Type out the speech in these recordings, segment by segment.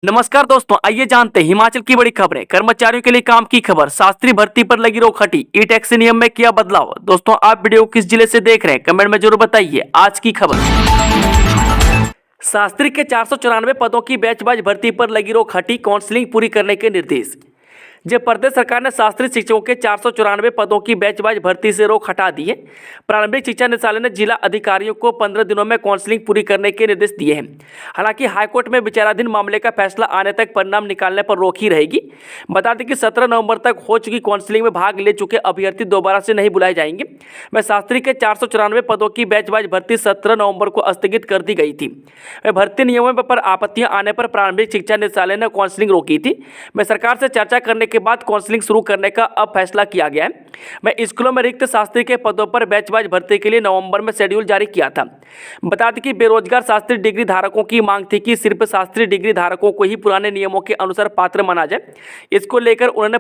नमस्कार दोस्तों, आइए जानते हैं हिमाचल की बड़ी खबरें। कर्मचारियों के लिए काम की खबर, शास्त्री भर्ती पर लगी रोक हटी, ई टैक्सी नियम में किया बदलाव। दोस्तों, आप वीडियो किस जिले से देख रहे हैं कमेंट में जरूर बताइए। आज की खबर, शास्त्री के 494 पदों की बैचवाइज भर्ती पर लगी रोक हटी, काउंसलिंग पूरी करने के निर्देश। जब प्रदेश सरकार ने शास्त्री शिक्षकों के 494 पदों की बैचवाइज भर्ती से रोक हटा दी है। प्रारंभिक शिक्षा निदेशालय ने जिला अधिकारियों को 15 दिनों में काउंसलिंग पूरी करने के निर्देश दिए हैं। हालांकि हाईकोर्ट में विचाराधीन मामले का फैसला आने तक परिणाम निकालने पर रोक ही रहेगी। बता दें कि 17 नवंबर तक हो चुकी काउंसलिंग में भाग ले चुके अभ्यर्थी दोबारा से नहीं बुलाए जाएंगे। वह शास्त्री के 494 पदों की बैचवाइज भर्ती 17 नवंबर को स्थगित कर दी गई थी। वह भर्ती नियमों पर आपत्तियां आने पर प्रारंभिक शिक्षा निदेशालय ने काउंसलिंग रोकी थी। वह सरकार से चर्चा करने के बाद काउंसलिंग शुरू करने का अब फैसला किया गया है। मैं स्कूलों में रिक्त शास्त्री के पदों पर बैचवाइज भर्ती के लिए नवंबर में शेड्यूल जारी किया था। बता दें कि बेरोजगार शास्त्री डिग्री धारकों की मांग थी कि सिर्फ शास्त्री डिग्री धारकों को ही पुराने नियमों के अनुसार पात्र माना जाए। इसको लेकर उन्होंने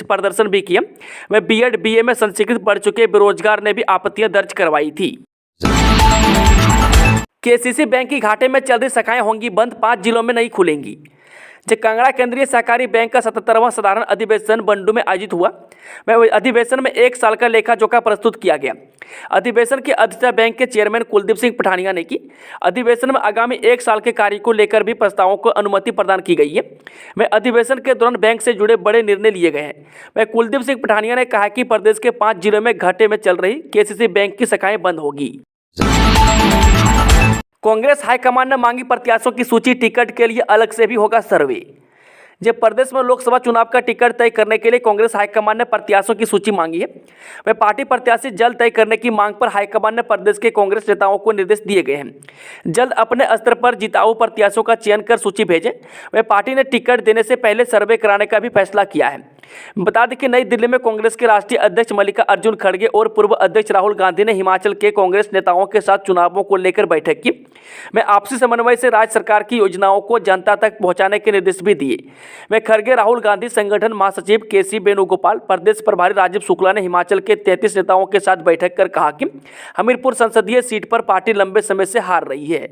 प्रदर्शन भी किया। वह बीएड बीए में संस्कृत पढ़ चुके बेरोजगार ने भी आपत्तियां दर्ज करवाई थी। केसीसी बैंक की घाटे में चल रही शाखाएं होंगी बंद, 5 जिलों में नहीं खुलेंगी। कांगड़ा केंद्रीय सहकारी बैंक का 77वां साधारण अधिवेशन बंडू में आयोजित हुआ। अधिवेशन में 1 साल का लेखा जोखा प्रस्तुत किया गया। अधिवेशन की अध्यक्षता बैंक के चेयरमैन कुलदीप सिंह पठानिया ने की। अधिवेशन में आगामी 1 साल के कार्य को लेकर भी प्रस्तावों को अनुमति प्रदान की गई है। अधिवेशन के दौरान बैंक से जुड़े बड़े निर्णय लिए गए हैं। कुलदीप सिंह पठानिया ने कहा कि प्रदेश के 5 जिलों में घाटे में चल रही केसीसी बैंक की शाखाएं बंद होगी। कांग्रेस हाईकमान ने मांगी प्रत्याशियों की सूची, टिकट के लिए अलग से भी होगा सर्वे। जब प्रदेश में लोकसभा चुनाव का टिकट तय करने के लिए कांग्रेस हाईकमान ने प्रत्याशियों की सूची मांगी है। वह पार्टी प्रत्याशी जल्द तय करने की मांग पर हाईकमान ने प्रदेश के कांग्रेस नेताओं को निर्देश दिए गए हैं। जल्द अपने स्तर पर जिताऊ प्रत्याशियों का चयन कर सूची भेजें। वह पार्टी ने टिकट देने से पहले सर्वे कराने का भी फैसला किया है। बता दें कि नई दिल्ली में कांग्रेस के राष्ट्रीय अध्यक्ष मल्लिकार्जुन खड़गे और पूर्व अध्यक्ष राहुल गांधी ने हिमाचल के कांग्रेस नेताओं के साथ चुनावों को लेकर बैठक की। मैं आपसी समन्वय से राज्य सरकार की योजनाओं को जनता तक पहुंचाने के निर्देश भी दिए। मैं खड़गे, राहुल गांधी, संगठन महासचिव केसी वेणुगोपाल, प्रदेश प्रभारी राजीव शुक्ला ने हिमाचल के 33 नेताओं के साथ बैठक कर कहा कि हमीरपुर संसदीय सीट पर पार्टी लंबे समय से हार रही है।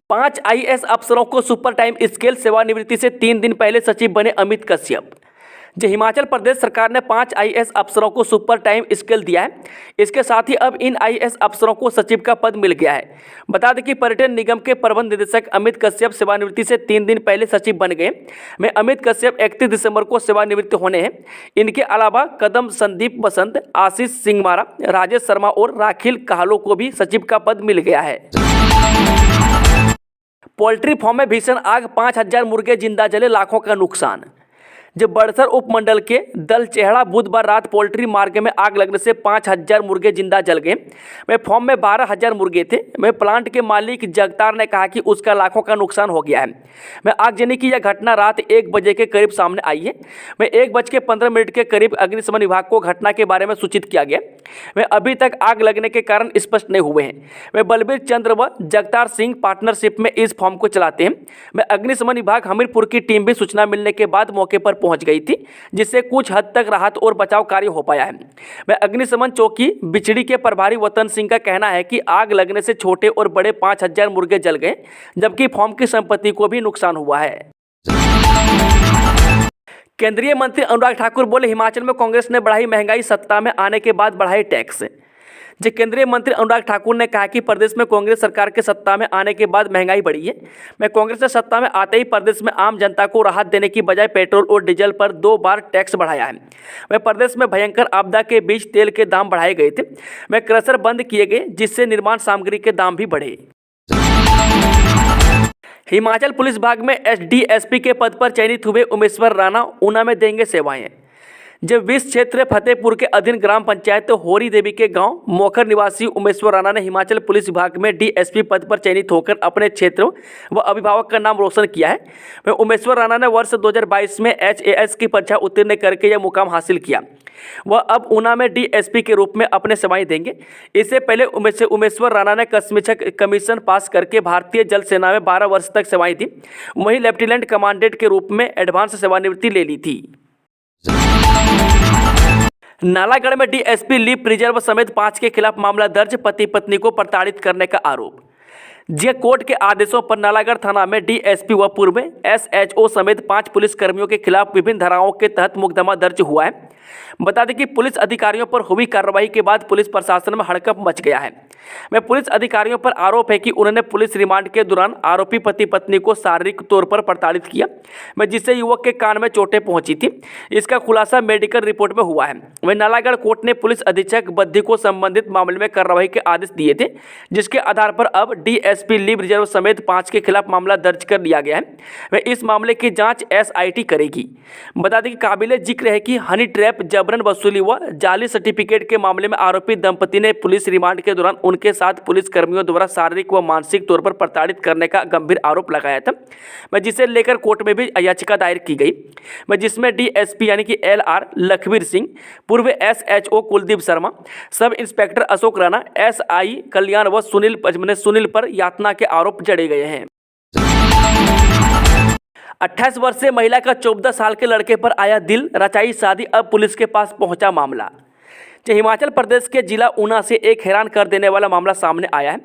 5 आईएएस अफसरों को सुपर टाइम स्केल, सेवानिवृत्ति से 3 दिन पहले सचिव बने अमित कश्यप। हिमाचल प्रदेश सरकार ने 5 आईएएस अफसरों को सुपर टाइम स्केल दिया है। इसके साथ ही अब इन आईएएस अफसरों को सचिव का पद मिल गया है। बता दें कि पर्यटन निगम के प्रबंध निदेशक अमित कश्यप सेवानिवृत्ति से 3 दिन पहले सचिव बन गए। अमित कश्यप 31 दिसंबर को सेवानिवृत्त होने हैं। इनके अलावा कदम संदीप बसंत, आशीष सिंगमारा, राजेश शर्मा और राखिल कहलो को भी सचिव का पद मिल गया है। पोल्ट्री फार्म में भीषण आग, 5000 मुर्गे जिंदा जले, लाखों का नुकसान। बड़सर उपमंडल के दलचेहड़ा बुधवार रात पोल्ट्री मार्ग में आग लगने से 5000 मुर्गे जिंदा जल गए। फार्म में 12000 मुर्गे थे। प्लांट के मालिक जगतार ने कहा कि उसका लाखों का नुकसान हो गया है। आगजनी की यह घटना रात 1 बजे के करीब सामने आई है। 1:15 के करीब अग्निशमन विभाग को घटना के बारे में सूचित किया गया। अभी तक आग लगने के कारण स्पष्ट नहीं हुए हैं। बलबीर चंद्र व जगतार सिंह पार्टनरशिप में इस फार्म को चलाते हैं। अग्निशमन विभाग हमीरपुर की टीम भी सूचना मिलने के बाद मौके पर पहुंच गई थी, जिससे कुछ हद तक राहत और बचाव कार्य हो पाया है। अग्निशमन चौकी बिचड़ी के प्रभारी वतन सिंह का कहना है कि आग लगने से छोटे और बड़े 5000 मुर्गे जल गए, जबकि फार्म की संपत्ति को भी नुकसान हुआ है। केंद्रीय मंत्री अनुराग ठाकुर बोले, हिमाचल में कांग्रेस ने बढ़ाई महंगाई, सत्ता में आने के बाद बढ़ाए टैक्स। केंद्रीय मंत्री अनुराग ठाकुर ने कहा कि प्रदेश में कांग्रेस सरकार के सत्ता में आने के बाद महंगाई बढ़ी है। कांग्रेस ने सत्ता में आते ही प्रदेश में आम जनता को राहत देने की बजाय पेट्रोल और डीजल पर 2 बार टैक्स बढ़ाया है। प्रदेश में भयंकर आपदा के बीच तेल के दाम बढ़ाए गए थे। क्रशर बंद किए गए, जिससे निर्माण सामग्री के दाम भी बढ़े। हिमाचल पुलिस विभाग में एसडीएसपी के पद पर चयनित हुए उमेश्वर राणा ऊना में देंगे सेवाएं। 20 क्षेत्र फतेहपुर के अधीन ग्राम पंचायत होरी देवी के गांव मोखर निवासी उमेश्वर राणा ने हिमाचल पुलिस विभाग में डीएसपी पद पर चयनित होकर अपने क्षेत्र व अभिभावक का नाम रोशन किया है। उमेश्वर राणा ने वर्ष 2022 में HAS की परीक्षा उत्तीर्ण करके यह मुकाम हासिल किया। वह अब ऊना में डीएसपी के रूप में अपने सेवाएं देंगे। इससे पहले उमेश्वर राणा ने कमीशन पास करके भारतीय जल सेना में 12 वर्ष तक सेवाएं दी। वहीं लेफ्टिनेंट कमांडेंट के रूप में एडवांस सेवानिवृत्ति ले ली थी। नालागढ़ में डीएसपी लीप रिजर्व समेत 5 के खिलाफ मामला दर्ज, पति पत्नी को प्रताड़ित करने का आरोप। जे कोर्ट के आदेशों पर नालागढ़ थाना में डीएसपी व पूर्व एसएचओ समेत 5 पुलिसकर्मियों के खिलाफ विभिन्न धाराओं के तहत मुकदमा दर्ज हुआ है। बता दें कि पुलिस अधिकारियों पर हुई कार्रवाई के बाद पुलिस प्रशासन में हड़कंप मच गया है। में पुलिस अधिकारियों पर आरोप है कि उन्होंने पुलिस रिमांड के दौरान आरोपी पति पत्नी को शारीरिक तौर पर प्रताड़ित किया, जिससे युवक के कान में चोटें पहुंची थी। इसका खुलासा मेडिकल रिपोर्ट में हुआ है। वहीं नालागढ़ कोर्ट ने पुलिस अधीक्षक बद्दी को संबंधित मामले में कार्रवाई के आदेश दिए थे, जिसके आधार पर अब डीएसपी लीव रिजर्व समेत 5 के खिलाफ मामला दर्ज कर लिया गया है। वह इस मामले की जांच एसआईटी करेगी। बता दें कि काबिले जिक्र है कि हनी ट्रैप, जबरन वसूली व जाली सर्टिफिकेट के मामले में आरोपी दंपति ने पुलिस रिमांड के दौरान उनके साथ पुलिस कर्मियों द्वारा शारीरिक व मानसिक तौर पर प्रताड़ित करने का गंभीर आरोप लगाया था, जिसे लेकर कोर्ट में भी याचिका दायर की गई, जिसमें डीएसपी यानी कि एलआर लखबीर सिंह, पूर्व SHO Kuldeep Sharma, sub inspector Ashok Rana, SI Kalyan व सुनील पर यातना के आरोप जड़े गए हैं। 28 वर्षीय महिला का 14 साल के लड़के पर आया दिल रचाई शादी, अब पुलिस के पास पहुंचा मामला। हिमाचल प्रदेश के जिला ऊना से एक हैरान कर देने वाला मामला सामने आया है।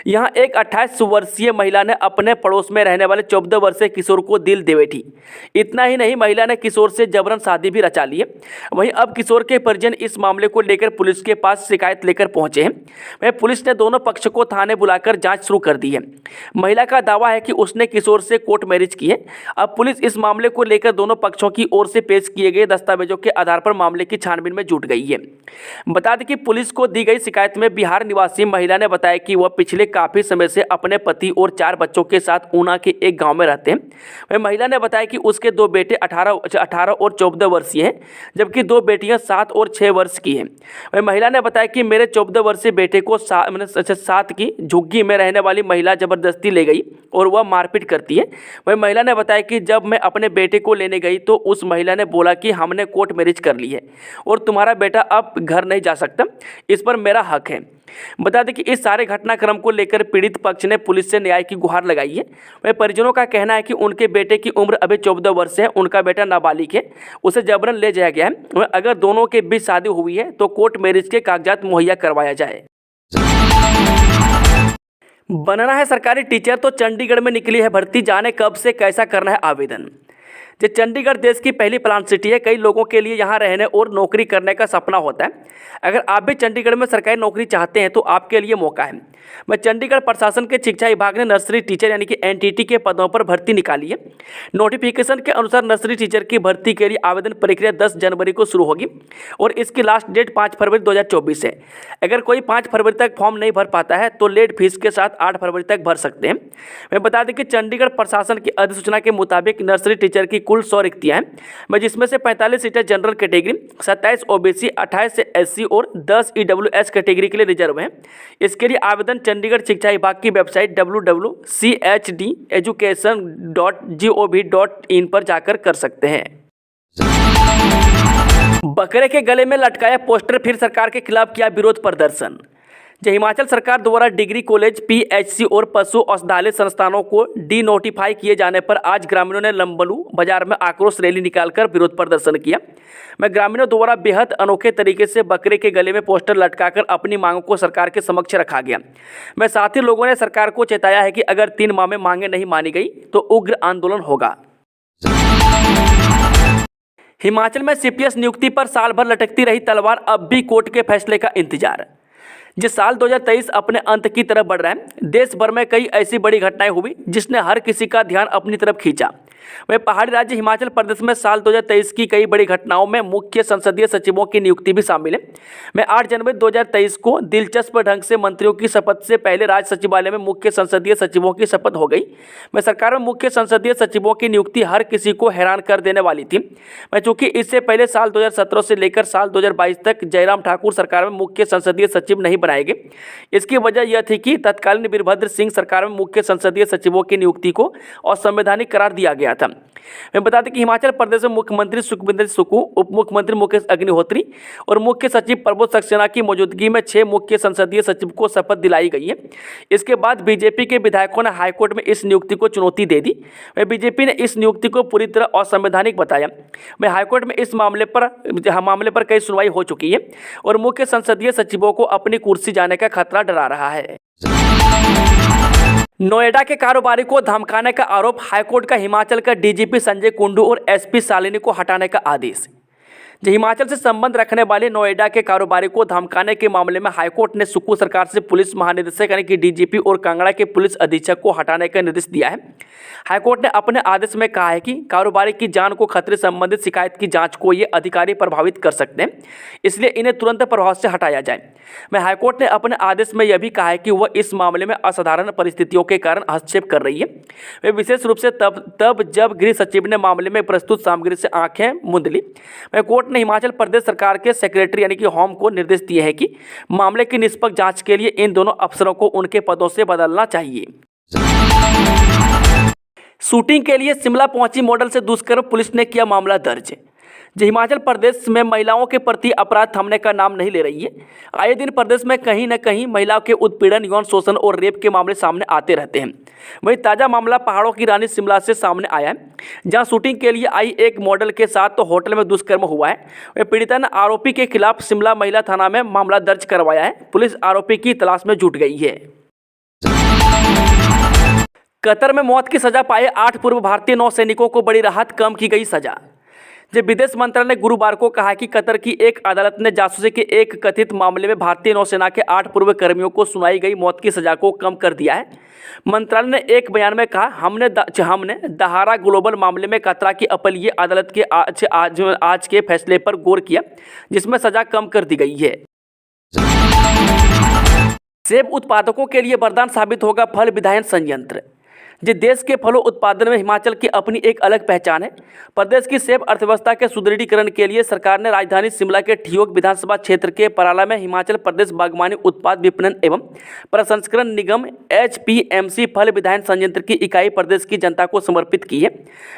यहां एक 28 वर्षीय महिला ने अपने पड़ोस में रहने वाले 14 वर्षीय किशोर को दिल दे बैठी। इतना ही नहीं, महिला ने किशोर से जबरन शादी भी रचा ली है। वहीं अब किशोर के परिजन इस मामले को लेकर पुलिस के पास शिकायत लेकर पहुंचे हैं। वहीं पुलिस ने दोनों पक्ष को थाने बुलाकर जाँच शुरू कर दी है। महिला का दावा है कि उसने किशोर से कोर्ट मैरिज की है। अब पुलिस इस मामले को लेकर दोनों पक्षों की ओर से पेश किए गए दस्तावेजों के आधार पर मामले की छानबीन में जुट गई है। बता दें कि पुलिस को दी गई शिकायत में बिहार निवासी महिला ने बताया कि वह पिछले काफी समय से अपने पति और 4 बच्चों के साथ ऊना के एक गांव में रहते हैं। वह महिला ने बताया कि उसके 2 बेटे 18 और 14 वर्षीय हैं, जबकि 2 बेटियां 7 और 6 वर्ष की हैं। वह महिला ने बताया कि मेरे 14 वर्षीय बेटे को साथ की झुग्गी में रहने वाली महिला जबरदस्ती ले गई और वह मारपीट करती है। वह महिला ने बताया कि जब मैं अपने बेटे को लेने गई तो उस महिला ने बोला कि हमने कोर्ट मैरिज कर ली है और तुम्हारा बेटा अब घर नहीं जा सकता, इस पर मेरा हक है। बता दें कि इस सारे घटनाक्रम को लेकर पीड़ित पक्ष ने पुलिस से न्याय की गुहार लगाई है। वह परिजनों का कहना है कि उनके बेटे की उम्र अभी 14 वर्ष है, उनका बेटा नाबालिग है, उसे जबरन ले जाया गया है। अगर दोनों के बीच शादी हुई है तो कोर्ट मैरिज के कागजात मुहैया करवाया जाए। बनना है सरकारी टीचर तो चंडीगढ़ में निकली है भर्ती, जाने कब से कैसा करना है आवेदन। चंडीगढ़ देश की पहली प्लांट सिटी है। कई लोगों के लिए यहाँ रहने और नौकरी करने का सपना होता है। अगर आप भी चंडीगढ़ में सरकारी नौकरी चाहते हैं तो आपके लिए मौका है। चंडीगढ़ प्रशासन के शिक्षा विभाग ने नर्सरी टीचर यानी कि एनटीटी के पदों पर भर्ती निकाली है। नोटिफिकेशन के अनुसार नर्सरी टीचर की भर्ती के लिए आवेदन प्रक्रिया 10 जनवरी को शुरू होगी और इसकी लास्ट डेट 5 फरवरी 2024 है। अगर कोई 5 फरवरी तक फॉर्म नहीं भर पाता है तो लेट फीस के साथ 8 फरवरी तक भर सकते हैं। मैं बता दें कि चंडीगढ़ प्रशासन की अधिसूचना के मुताबिक नर्सरी टीचर की कुल 100 रिक्तियाँ हैं, जिसमें से 45 सीटें जनरल कैटेगरी, 27 ओबीसी, 28 एससी और 10 ईडब्ल्यूएस कैटेगरी के लिए रिजर्व हैं। इसके लिए आवेदन चंडीगढ़ शिक्षा विभाग की वेबसाइट www.chdeducation.gov.in पर जाकर कर सकते हैं। बकरे के गले में लटकाया पोस्टर, फिर सरकार के खिलाफ किया विरोध प्रदर्शन। हिमाचल सरकार द्वारा डिग्री कॉलेज, पीएचसी और पशु औषधालय संस्थानों को डी-नोटिफाई किए जाने पर आज ग्रामीणों ने लंबलू बाजार में आक्रोश रैली निकालकर विरोध प्रदर्शन किया। ग्रामीणों द्वारा बेहद अनोखे तरीके से बकरे के गले में पोस्टर लटकाकर अपनी मांगों को सरकार के समक्ष रखा गया। साथ ही लोगों ने सरकार को चेताया है कि अगर 3 माह में मांगे नहीं मानी गई तो उग्र आंदोलन होगा। हिमाचल में सीपीएस नियुक्ति पर साल भर लटकती रही तलवार, अब भी कोर्ट के फैसले का इंतजार। जिस साल 2023 अपने अंत की तरफ बढ़ रहा है, देश भर में कई ऐसी बड़ी घटनाएं हुई जिसने हर किसी का ध्यान अपनी तरफ खींचा। वह पहाड़ी राज्य हिमाचल प्रदेश में साल 2023 की कई बड़ी घटनाओं में मुख्य संसदीय सचिवों की नियुक्ति भी शामिल है। 8 जनवरी 2023 को दिलचस्प ढंग से मंत्रियों की शपथ से पहले राज्य सचिवालय में मुख्य संसदीय सचिवों की शपथ हो गई। सरकार में मुख्य संसदीय सचिवों की नियुक्ति हर किसी को हैरान कर देने वाली थी। चूंकि इससे पहले साल 2017 से लेकर साल 2022 तक जयराम ठाकुर सरकार में मुख्य संसदीय सचिव नहीं बनाए गए। इसकी वजह यह थी कि तत्कालीन वीरभद्र सिंह सरकार में मुख्य संसदीय सचिवों की नियुक्ति को असंवैधानिक करार दिया गया था। मैं बता दें कि हिमाचल प्रदेश में मुख्यमंत्री सुखविंदर सुक्खू, उप मुख्यमंत्री मुकेश अग्निहोत्री और मुख्य सचिव प्रबोध सक्सेना की मौजूदगी में 6 मुख्य संसदीय सचिव को शपथ दिलाई गई है। इसके बाद बीजेपी के विधायकों ने हाईकोर्ट में इस नियुक्ति को चुनौती दे दी। बीजेपी ने इस नियुक्ति को पूरी तरह असंवैधानिक बताया। हाईकोर्ट में इस मामले पर कई सुनवाई हो चुकी है और मुख्य संसदीय सचिवों को अपनी कुर्सी जाने का खतरा डरा रहा है। नोएडा के कारोबारी को धमकाने का आरोप, हाईकोर्ट का हिमाचल का डीजीपी संजय कुंडू और एसपी शालिनी को हटाने का आदेश। हिमाचल से संबंध रखने वाले नोएडा के कारोबारी को धमकाने के मामले में हाईकोर्ट ने सुक्खू सरकार से पुलिस महानिदेशक यानी कि डीजीपी और कांगड़ा के पुलिस अधीक्षक को हटाने का निर्देश दिया है। हाईकोर्ट ने अपने आदेश में कहा है कि कारोबारी की जान को खतरे संबंधित शिकायत की जांच को ये अधिकारी प्रभावित कर सकते हैं, इसलिए इन्हें तुरंत प्रभाव से हटाया जाए। मैं हाईकोर्ट ने अपने आदेश में यह भी कहा है कि वह इस मामले में असाधारण परिस्थितियों के कारण हस्तक्षेप कर रही है। वे विशेष रूप से तब जब गृह सचिव ने मामले में प्रस्तुत सामग्री से आंखें मूंद ली। मैं कोर्ट ने हिमाचल प्रदेश सरकार के सेक्रेटरी यानी कि होम को निर्देश दिए हैं कि मामले की निष्पक्ष जांच के लिए इन दोनों अफसरों को उनके पदों से बदलना चाहिए। शूटिंग के लिए शिमला पहुंची मॉडल से दुष्कर्म, पुलिस ने किया मामला दर्ज। हिमाचल प्रदेश में महिलाओं के प्रति अपराध थमने का नाम नहीं ले रही है। आए दिन प्रदेश में कहीं न कहीं महिलाओं के उत्पीड़न, यौन शोषण और रेप के मामले सामने आते रहते हैं। वहीं ताज़ा मामला पहाड़ों की रानी शिमला से सामने आया है, जहां शूटिंग के लिए आई एक मॉडल के साथ तो होटल में दुष्कर्म हुआ है। वहीं पीड़िता ने आरोपी के खिलाफ शिमला महिला थाना में मामला दर्ज करवाया है। पुलिस आरोपी की तलाश में जुट गई है। कतर में मौत की सजा पाए 8 पूर्व भारतीय नौसैनिकों को बड़ी राहत, कम की गई सजा। विदेश मंत्रालय ने गुरुवार को कहा कि कतर की एक अदालत ने जासूसी के एक कथित मामले में भारतीय नौसेना के 8 पूर्व कर्मियों को सुनाई गई मौत की सजा को कम कर दिया है। मंत्रालय ने एक बयान में कहा, हमने दहारा ग्लोबल मामले में कतरा की अपीलीय अदालत के आज के फैसले पर गौर किया, जिसमें सजा कम कर दी गई है। सेब उत्पादकों के लिए वरदान साबित होगा फल विधायन संयंत्र। देश के फलों उत्पादन में हिमाचल की अपनी एक अलग पहचान है। प्रदेश की सेब अर्थव्यवस्था के सुदृढ़ीकरण के लिए सरकार ने राजधानी शिमला के ठियोग विधानसभा क्षेत्र के पराला में हिमाचल प्रदेश बागवानी उत्पाद विपणन एवं प्रसंस्करण निगम HPMC फल विधायन संयंत्र की इकाई प्रदेश की जनता को समर्पित की है।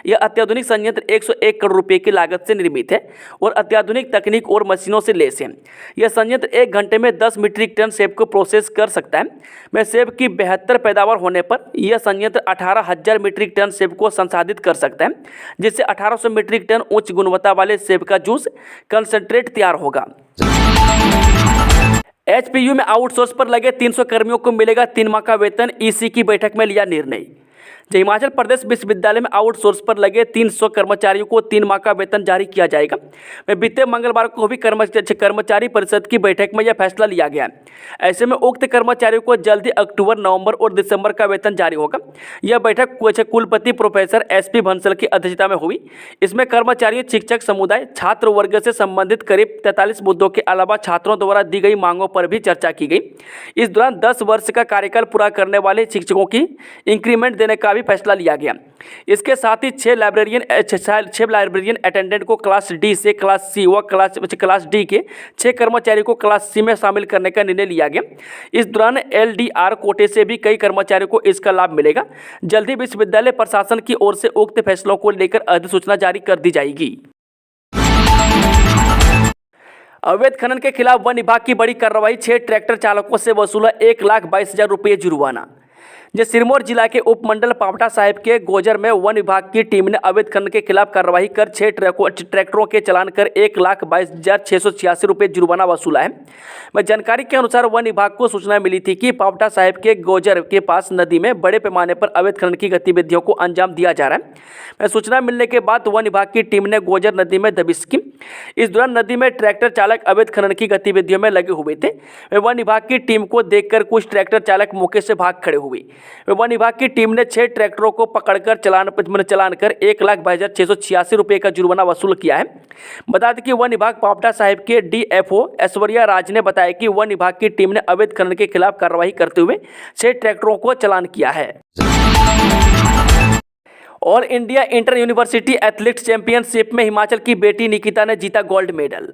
यह अत्याधुनिक संयंत्र 101 करोड़ रुपये की लागत से निर्मित है और अत्याधुनिक तकनीक और मशीनों से लैस है। यह संयंत्र 1 घंटे में 10 मीट्रिक टन सेब को प्रोसेस कर सकता है। में सेब की बेहतर पैदावार होने पर यह संयंत्र 18,000 मीट्रिक टन सेब को संसाधित कर सकता है, जिससे 1800 मीट्रिक टन उच्च गुणवत्ता वाले सेब का जूस कंसंट्रेट तैयार होगा। HPU में आउटसोर्स पर लगे 300 कर्मियों को मिलेगा 3 माह का वेतन, EC की बैठक में लिया निर्णय। हिमाचल प्रदेश विश्वविद्यालय में आउटसोर्स पर लगे 300 कर्मचारियों को 3 माह का वेतन जारी किया जाएगा। बीते मंगलवार को भी कर्मचारी परिषद की बैठक में यह फैसला लिया गया। ऐसे में उक्त कर्मचारियों को जल्द ही अक्टूबर, नवंबर और दिसंबर का वेतन जारी होगा। यह बैठक कुलपति प्रोफेसर SP बंसल की अध्यक्षता में हुई। इसमें कर्मचारियों, शिक्षक समुदाय, छात्र वर्ग से संबंधित करीब 43 मुद्दों के अलावा छात्रों द्वारा दी गई मांगों पर भी चर्चा की गई। इस दौरान 10 वर्ष का कार्यकाल पूरा करने वाले शिक्षकों की इंक्रीमेंट देने का भी फैसला लिया गया। इसके साथ ही 6 लाइब्रेरियन अटेंडेंट को क्लास D से क्लास C व क्लास D के 6 कर्मचारियों को क्लास C में शामिल करने का निर्णय लिया गया। इस दौरान LDR कोटे से भी कई कर्मचारियों को इसका लाभ मिलेगा। जल्द ही विश्वविद्यालय प्रशासन की ओर से उक्त फैसलों को लेकर अधिसूचना जारी कर दी जाएगी। अवैध खनन के खिलाफ वन विभाग की बड़ी कार्रवाई, 6 ट्रैक्टर चालकों से वसूला 1,22,000 रुपये जुर्माना। सिरमौर जिला के उपमंडल पावटा साहिब के गोजर में वन विभाग की टीम ने अवैध खनन के खिलाफ कार्रवाई कर 6 ट्रैक्टरों के चालान कर 1,22,686 रुपये जुर्माना वसूला है। जानकारी के अनुसार वन विभाग को सूचना मिली थी कि पावटा साहिब के गोजर के पास नदी में बड़े पैमाने पर अवैध खनन की गतिविधियों को अंजाम दिया जा रहा है। सूचना मिलने के बाद वन विभाग की टीम ने गोजर नदी में दबिश की। इस दौरान नदी में ट्रैक्टर चालक अवैध खनन की गतिविधियों में लगे हुए थे। वन विभाग की टीम को देखकर कुछ ट्रैक्टर चालक मौके से भाग खड़े हुए। वन विभाग की टीम ने 6 ट्रैक्टरों को पकड़कर चालान कर 1,22,686 रुपये का जुर्माना वसूल किया है। बता दें कि वन विभाग पावटा साहिब के DFO ऐश्वर्या राज ने बताया कि वन विभाग की टीम ने अवैध खनन के खिलाफ कार्रवाई करते हुए 6 ट्रैक्टरों को चालान किया है। All India inter university athletics championship में हिमाचल की बेटी निकिता ने जीता गोल्ड मेडल।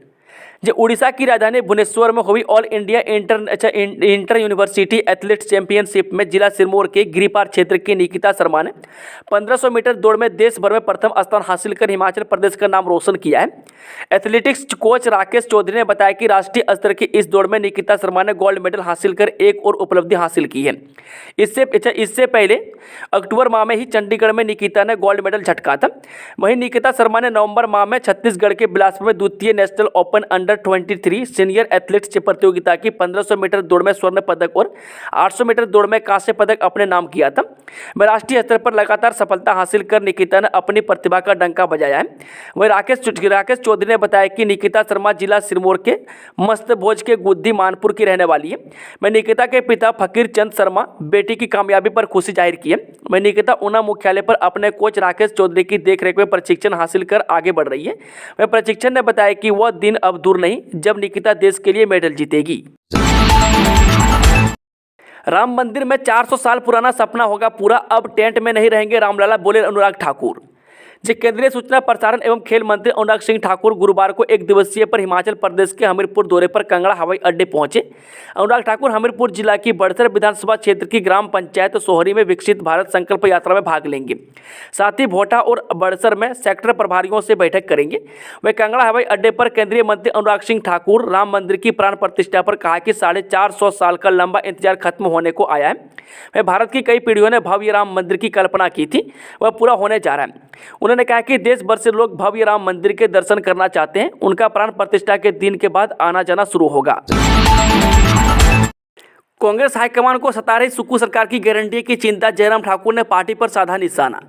उड़ीसा की राजधानी भुवनेश्वर में हुई all India inter university athletics championship में जिला सिरमौर के गिरिपार क्षेत्र की निकिता शर्मा ने 1500 मीटर दौड़ में देश भर में प्रथम स्थान हासिल कर हिमाचल प्रदेश का नाम रोशन किया है। एथलेटिक्स कोच राकेश चौधरी ने बताया कि राष्ट्रीय स्तर की इस दौड़ में निकिता शर्मा ने गोल्ड मेडल हासिल कर एक और उपलब्धि हासिल की है। इससे पहले अक्टूबर माह में ही चंडीगढ़ में निकिता ने गोल्ड मेडल झटका था। वहीं निकिता शर्मा ने नवंबर माह में छत्तीसगढ़ के बिलासपुर में द्वितीय national open women under 23 senior athletes प्रतियोगिता की 1500 मीटर दौड़ में स्वर्ण पदक और 800 मीटर दौड़ में कांस्य पदक अपने नाम किया था। वह राष्ट्रीय स्तर पर लगातार सफलता हासिल कर निकिता ने अपनी प्रतिभा का डंका बजाया है। वह राकेश चौधरी ने बताया कि निकिता शर्मा जिला सिरमौर के मस्तभोज के गुद्दी मानपुर की रहने वाली है। मैं निकिता के पिता फकीर चंद शर्मा बेटी की कामयाबी पर खुशी जाहिर की है। मैं निकिता ऊना मुख्यालय पर अपने कोच राकेश चौधरी की देखरेख में प्रशिक्षण हासिल कर आगे बढ़ रही है। वह प्रशिक्षण ने बताया कि वह दिन अब दूर नहीं जब निकिता देश के लिए मेडल जीतेगी। राम मंदिर में 400 साल पुराना सपना होगा पूरा, अब टेंट में नहीं रहेंगे रामलला, बोले अनुराग ठाकुर। केंद्रीय सूचना प्रसारण एवं खेल मंत्री अनुराग सिंह ठाकुर गुरुवार को एक दिवसीय पर हिमाचल प्रदेश के हमीरपुर दौरे पर कांगड़ा हवाई अड्डे पहुंचे। अनुराग ठाकुर हमीरपुर जिला की बड़सर विधानसभा क्षेत्र की ग्राम पंचायत सोहरी में विकसित भारत संकल्प यात्रा में भाग लेंगे। साथ ही भोटा और बड़सर में सेक्टर प्रभारियों से बैठक करेंगे। वह कांगड़ा हवाई अड्डे पर केंद्रीय मंत्री अनुराग सिंह ठाकुर राम मंदिर की प्राण प्रतिष्ठा पर कहा कि 450 साल का लंबा इंतजार खत्म होने को आया है। वह भारत की कई पीढ़ियों ने भव्य राम मंदिर की कल्पना की थी, वह पूरा होने जा रहा है। उन्होंने कहा कि देश भर से लोग भव्य राम मंदिर के दर्शन करना चाहते हैं। उनका प्राण प्रतिष्ठा के दिन के बाद आना जाना शुरू होगा। कांग्रेस हाईकमान को सता रही सुक्खू सरकार की गारंटी की चिंता, जयराम ठाकुर ने पार्टी पर साधा निशाना।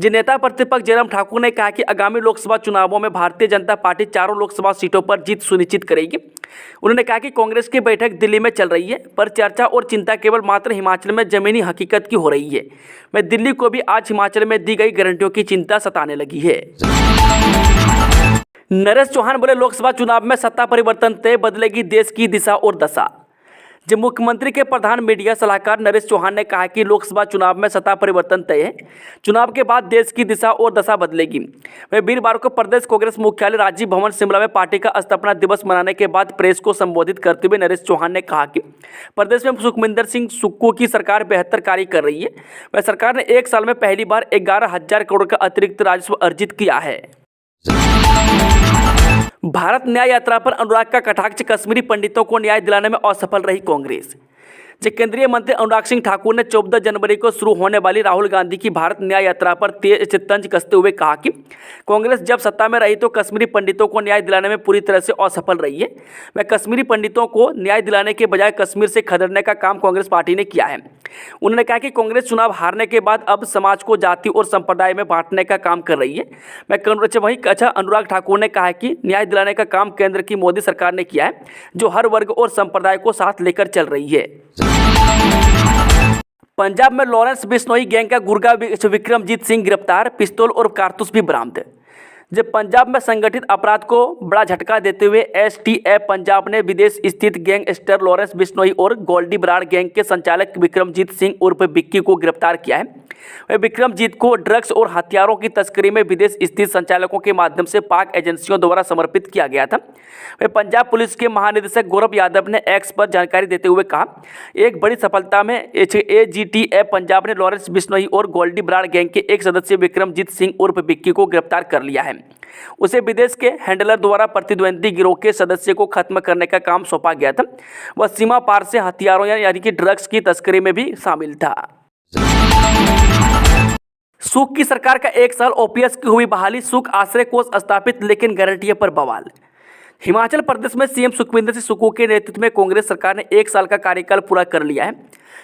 नेता प्रतिपक्ष जयराम ठाकुर ने कहा कि आगामी लोकसभा चुनावों में भारतीय जनता पार्टी चारों लोकसभा सीटों पर जीत सुनिश्चित करेगी। उन्होंने कहा कि कांग्रेस की बैठक दिल्ली में चल रही है, पर चर्चा और चिंता केवल मात्र हिमाचल में जमीनी हकीकत की हो रही है। मैं दिल्ली को भी आज हिमाचल में दी गई गारंटियों की चिंता सताने लगी है। नरेश चौहान बोले लोकसभा चुनाव में सत्ता परिवर्तन तय, बदलेगी देश की दिशा और दशा। जब मुख्यमंत्री के प्रधान मीडिया सलाहकार नरेश चौहान ने कहा कि लोकसभा चुनाव में सत्ता परिवर्तन तय है, चुनाव के बाद देश की दिशा और दशा बदलेगी। वह वीरवार को प्रदेश कांग्रेस मुख्यालय राजीव भवन शिमला में पार्टी का स्थापना दिवस मनाने के बाद प्रेस को संबोधित करते हुए नरेश चौहान ने कहा कि प्रदेश में सुखविंदर सिंह सुक्खू की सरकार बेहतर कार्य कर रही है। वह सरकार ने एक साल में पहली बार 11,000 करोड़ का अतिरिक्त राजस्व अर्जित किया है। भारत न्याय यात्रा पर अनुराग का कटाक्ष, कश्मीरी पंडितों को न्याय दिलाने में असफल रही कांग्रेस। केंद्रीय मंत्री अनुराग सिंह ठाकुर ने 14 जनवरी को शुरू होने वाली राहुल गांधी की भारत न्याय यात्रा पर तंज कसते हुए कहा कि कांग्रेस जब सत्ता में रही तो कश्मीरी पंडितों को न्याय दिलाने में पूरी तरह से असफल रही है। वह कश्मीरी पंडितों को न्याय दिलाने के बजाय कश्मीर से खदेड़ने का काम कांग्रेस पार्टी ने किया है। उन्होंने कहा कि कांग्रेस चुनाव हारने के बाद अब समाज को जाति और संप्रदाय में बांटने का काम कर रही है। वहीं अनुराग ठाकुर ने कहा कि न्याय दिलाने का काम केंद्र की मोदी सरकार ने किया है, जो हर वर्ग और संप्रदाय को साथ लेकर चल रही है। पंजाब में लॉरेंस बिश्नोई गैंग का गुर्गा विक्रमजीत सिंह गिरफ्तार, पिस्तौल और कारतूस भी बरामद। जब पंजाब में संगठित अपराध को बड़ा झटका देते हुए एसटीएफ पंजाब ने विदेश स्थित गैंगस्टर लॉरेंस बिश्नोई और गोल्डी बराड़ गैंग के संचालक विक्रमजीत सिंह उर्फ विक्की को गिरफ्तार किया है। वह विक्रमजीत को ड्रग्स और हथियारों की तस्करी में विदेश स्थित संचालकों के माध्यम से पाक एजेंसियों द्वारा समर्पित किया गया था। वह पंजाब पुलिस के महानिदेशक गौरव यादव ने एक्स पर जानकारी देते हुए कहा, एक बड़ी सफलता में एजीटीएफ पंजाब ने लॉरेंस बिश्नोई और गोल्डी बराड़ गैंग के एक सदस्य विक्रमजीत सिंह उर्फ विक्की को गिरफ्तार कर लिया है। उसे विदेश के हैंडलर द्वारा प्रतिद्वंदी गिरोह के सदस्य को खत्म करने का काम सौंपा गया था। वह सीमा पार से हथियारों यानी कि ड्रग्स की तस्करी में भी शामिल था। सुख की सरकार का एक साल, ओपीएस की हुई बहाली, सुख आश्रय कोष स्थापित लेकिन गारंटियों पर बवाल। हिमाचल प्रदेश में सीएम सुखविंदर सिंह सुक्खू के नेतृत्व में कांग्रेस सरकार ने एक साल का कार्यकाल पूरा कर लिया है।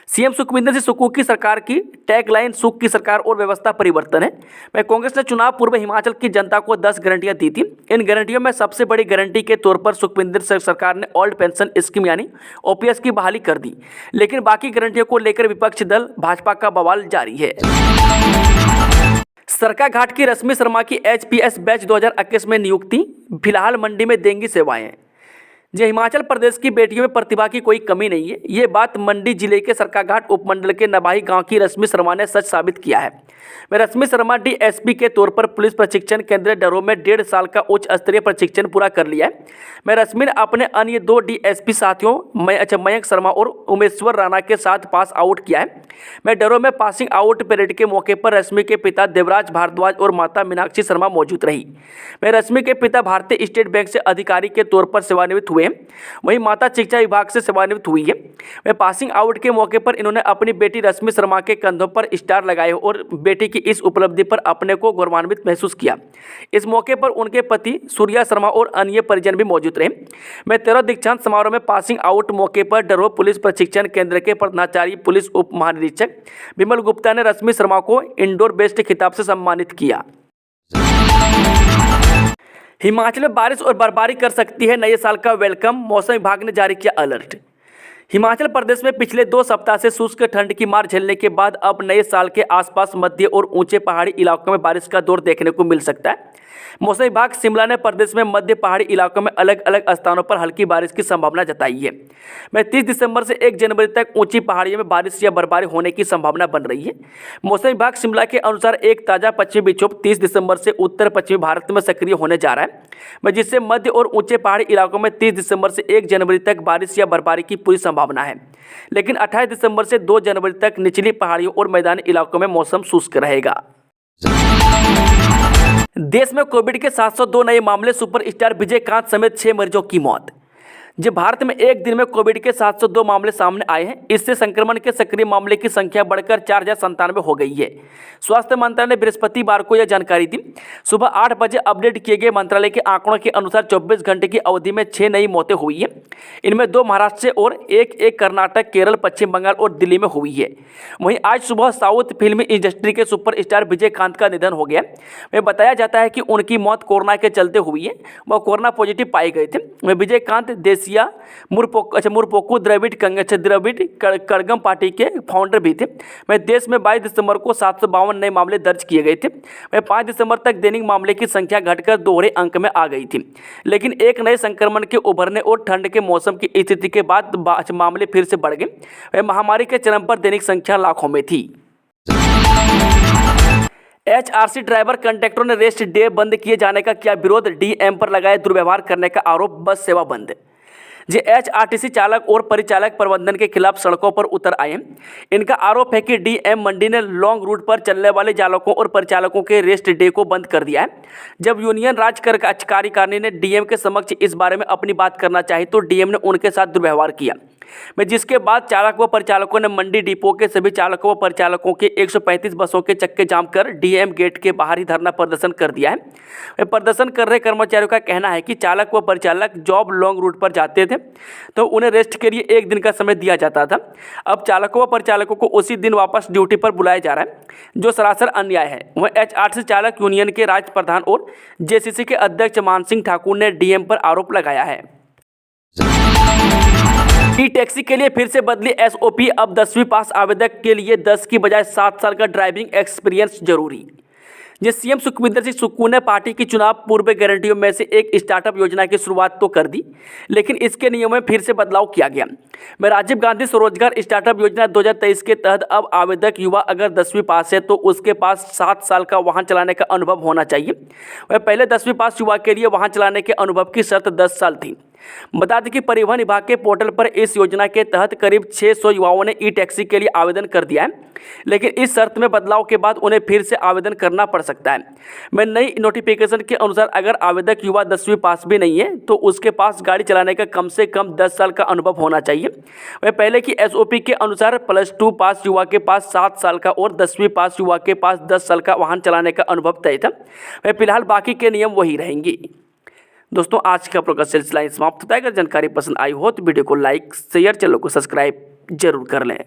सीएम सुखविंदर सिंह सुक्खू की सरकार की टैगलाइन सुख की सरकार और व्यवस्था परिवर्तन है। वह कांग्रेस ने चुनाव पूर्व हिमाचल की जनता को 10 गारंटियां दी थी। इन गारंटियों में सबसे बड़ी गारंटी के तौर पर सुखविंदर सरकार ने ओल्ड पेंशन स्कीम यानी ओपीएस की बहाली कर दी, लेकिन बाकी गारंटियों को लेकर विपक्षी दल भाजपा का बवाल जारी है। सरकाघाट की रश्मि शर्मा की एचपीएस बैच 2021 में नियुक्ति, फिलहाल मंडी में देंगी सेवाएं। हिमाचल प्रदेश की बेटियों में प्रतिभा की कोई कमी नहीं है, ये बात मंडी जिले के सरकाघाट उपमंडल के नबाही गांव की रश्मि शर्मा ने सच साबित किया है। वह रश्मि शर्मा डीएसपी के तौर पर पुलिस प्रशिक्षण केंद्र डरोह में 1.5 साल का उच्च स्तरीय प्रशिक्षण पूरा कर लिया है। मैं रश्मि ने अपने अन्य 2 डीएसपी साथियों मयंक शर्मा और उमेश्वर राणा के साथ पास आउट किया है। मैं डरोह में पासिंग आउट परेड के मौके पर रश्मि के पिता देवराज भारद्वाज और माता मीनाक्षी शर्मा मौजूद रही। मैं रश्मि के पिता भारतीय स्टेट बैंक से अधिकारी के तौर पर सेवानिवृत्त हुए, वहीं माता शिक्षा विभाग से सेवानिवृत्त हुई है। वह पासिंग आउट के मौके पर इन्होंने अपनी बेटी रश्मि शर्मा के कंधों पर स्टार लगाए और बेटी बेटी की इस उपलब्धि पर अपने को गौरवान्वित महसूस किया। इस मौके पर उनके पति सूर्या शर्मा और अन्य परिजन भी मौजूद रहे। मैं 13 दीक्षांत समारोह में पासिंग आउट मौके पर डरोह पुलिस प्रशिक्षण केंद्र के प्रधानाचार्य पुलिस उप महानिरीक्षक विमल गुप्ता ने रश्मि शर्मा को इंडोर बेस्ट खिताब से सम्मानित किया। हिमाचल में बारिश और बर्फबारी कर सकती है नए साल का वेलकम, मौसम विभाग ने जारी किया अलर्ट। हिमाचल प्रदेश में पिछले 2 सप्ताह से शुष्क ठंड की मार झेलने के बाद अब नए साल के आसपास मध्य और ऊंचे पहाड़ी इलाकों में बारिश का दौर देखने को मिल सकता है। मौसम विभाग शिमला ने प्रदेश में मध्य पहाड़ी इलाकों में अलग अलग स्थानों पर हल्की बारिश की संभावना जताई है। वह 30 दिसंबर से 1 जनवरी तक ऊंची पहाड़ियों में बारिश या बर्फबारी होने की संभावना बन रही है। मौसम विभाग शिमला के अनुसार एक ताज़ा पश्चिमी विक्षोभ 30 दिसंबर से उत्तर पश्चिमी भारत में सक्रिय होने जा रहा है, जिससे मध्य और ऊंचे पहाड़ी इलाकों में 30 दिसंबर से 1 जनवरी तक बारिश या बर्फबारी की पूरी संभावना है। लेकिन 28 दिसंबर से 2 जनवरी तक निचली पहाड़ियों और मैदानी इलाकों में मौसम शुष्क रहेगा। देश में कोविड के 702 नए मामले, सुपरस्टार विजयकांत समेत 6 मरीजों की मौत। जब भारत में एक दिन में कोविड के 702 मामले सामने आए हैं, इससे संक्रमण के सक्रिय मामले की संख्या बढ़कर 4097 हो गई है। स्वास्थ्य मंत्रालय ने बृहस्पतिवार को यह जानकारी दी। सुबह 8 बजे अपडेट किए गए मंत्रालय के आंकड़ों के अनुसार 24 घंटे की अवधि में 6 नई मौतें हुई हैं। इनमें 2 महाराष्ट्र से और एक कर्नाटक, केरल, पश्चिम बंगाल और दिल्ली में हुई है। वहीं आज सुबह साउथ फिल्म इंडस्ट्री के सुपरस्टार विजयकांत का निधन हो गया। वह बताया जाता है कि उनकी मौत कोरोना के चलते हुई है। वह कोरोना पॉजिटिव पाए गए थे। वह विजयकांत मुरपोकू द्रविड़ कड़गम पार्टी के फाउंडर भी थे। वह देश में 22 दिसंबर को 752 नए मामले दर्ज किए गए थे। वह 5 दिसंबर तक दैनिक मामले की संख्या घटकर दोहरे अंक में आ गई थी। लेकिन एक नए संक्रमण के उभरने और ठंड के मौसम की स्थिति के बाद मामले फिर से बढ़ गए। वह महामारी के चरम पर दैनिक संख्या लाखों में थी। एचआरसी ड्राइवर कंडक्टरों ने रेस्ट डे बंद किए जाने का किया विरोध, डीएम पर लगाए दुर्व्यवहार करने का आरोप, बस सेवा बंद। एचआरटीसी चालक और परिचालक प्रबंधन के खिलाफ सड़कों पर उतर आए। इनका आरोप है कि डीएम मंडी ने लॉन्ग रूट पर चलने वाले चालकों और परिचालकों के रेस्ट डे को बंद कर दिया है। जब यूनियन राज्य कार्यकारिणी ने डीएम के समक्ष इस बारे में अपनी बात करना चाही तो डीएम ने उनके साथ दुर्व्यवहार किया, जिसके बाद चालक व परिचालकों ने मंडी डिपो के सभी चालकों व परिचालकों के 135 बसों के चक्के जाम कर डीएम गेट के बाहर ही धरना प्रदर्शन कर दिया है। प्रदर्शन कर रहे कर्मचारियों का कहना है कि चालक व परिचालक जॉब लॉन्ग रूट पर जाते थे तो उन्हें रेस्ट के लिए 1 दिन का समय दिया जाता था। अब चालकों व परिचालकों को उसी दिन वापस ड्यूटी पर बुलाया जा रहा है, जो सरासर अन्याय है। वह एचआरसी चालक यूनियन के राज्य प्रधान और जेसीसी के अध्यक्ष मानसिंह ठाकुर ने डीएम पर आरोप लगाया है। ई टैक्सी के लिए फिर से बदली एसओपी, अब 10वीं पास आवेदक के लिए 10 की बजाय 7 साल का ड्राइविंग एक्सपीरियंस जरूरी। सीएम सुखविंदर सिंह सुक्खू ने पार्टी की चुनाव पूर्व गारंटियों में से एक स्टार्टअप योजना की शुरुआत तो कर दी, लेकिन इसके नियमों में फिर से बदलाव किया गया। राजीव गांधी स्वरोजगार स्टार्टअप योजना 2023 के तहत अब आवेदक युवा अगर 10वीं पास है तो उसके पास 7 साल का वाहन चलाने का अनुभव होना चाहिए। वह पहले 10वीं पास युवा के लिए वाहन चलाने के अनुभव की शर्त 10 साल थी। बता दें कि परिवहन विभाग के पोर्टल पर इस योजना के तहत करीब 600 युवाओं ने ई टैक्सी के लिए आवेदन कर दिया है, लेकिन इस शर्त में बदलाव के बाद उन्हें फिर से आवेदन करना पड़ सकता है। नई नोटिफिकेशन के अनुसार अगर आवेदक युवा 10वीं पास भी नहीं है तो उसके पास गाड़ी चलाने का कम से कम 10 साल का अनुभव होना चाहिए। वह पहले की एसओपी के अनुसार +2 पास युवा के पास 7 साल का और 10वीं पास युवा के पास 10 साल का वाहन चलाने का अनुभव तय था। वह फिलहाल बाकी के नियम वही रहेंगे। दोस्तों, आज का प्रोग्राम सिलसिला समाप्त होता है। अगर जानकारी पसंद आई हो तो वीडियो को लाइक, शेयर, चैनल को सब्सक्राइब जरूर कर लें।